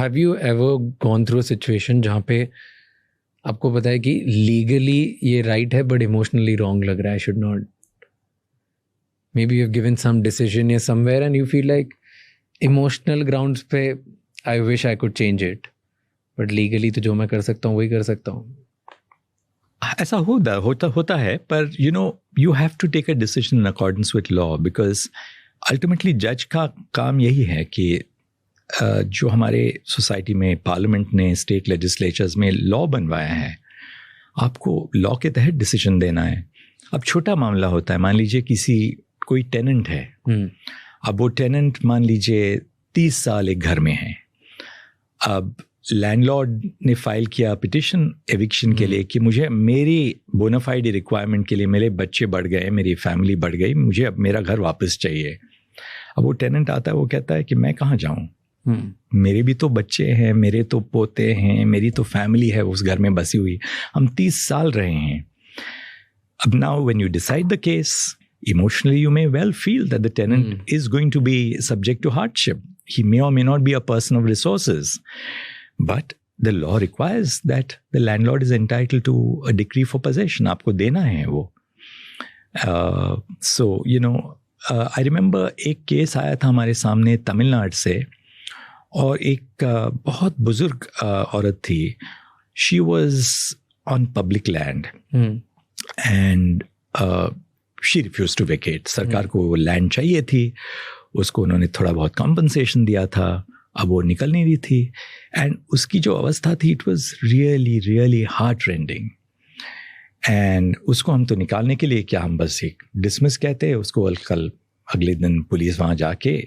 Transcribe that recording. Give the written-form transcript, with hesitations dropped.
Have you ever gone through a situation जहाँ पे आपको पता है कि लीगली ये राइट है बट इमोशनली रॉन्ग लग रहा है, should not, maybe you have given some decision या somewhere and you feel like emotional grounds पे I wish I could change it, but legally तो जो मैं कर सकता हूँ वही कर सकता हूँ? ऐसा होता है, पर you have to take a decision in accordance with law, because ultimately जज का काम यही है कि जो हमारे सोसाइटी में पार्लियामेंट ने, स्टेट लेजिस्लेचर्स में लॉ बनवाया है, आपको लॉ के तहत डिसीजन देना है। अब छोटा मामला होता है, मान लीजिए कोई टेनेंट है, अब वो टेनेंट मान लीजिए 30 साल एक घर में है, अब लैंडलॉर्ड ने फाइल किया पिटिशन एविक्शन के लिए कि मुझे मेरी बोनाफाइड रिक्वायरमेंट के लिए मेरे बच्चे बढ़ गए, मेरी फैमिली बढ़ गई, मुझे अब मेरा घर वापस चाहिए। अब वो टेनेंट आता है, वो कहता है कि मैं कहाँ जाऊँ, मेरे भी तो बच्चे हैं, मेरे तो पोते हैं, मेरी तो फैमिली है उस घर में बसी हुई, हम 30 साल रहे हैं। अब now when you decide the case, emotionally you may well feel that the tenant is going to be subject to hardship. He may or may not be a person of resources, but the law requires that the landlord is entitled to a decree for possession. आपको देना है वो। So I remember एक case आया था हमारे सामने तमिलनाडु से, और एक बहुत बुजुर्ग औरत थी। She was on public land and she refused to vacate. सरकार को वो लैंड चाहिए थी, उसको उन्होंने थोड़ा बहुत कॉम्पनसेशन दिया था, अब वो निकल नहीं रही थी, एंड उसकी जो अवस्था थी it was really really heart rending. And उसको हम तो निकालने के लिए क्या, हम बस एक डिसमिस कहते हैं उसको, कल अगले दिन पुलिस वहाँ जाके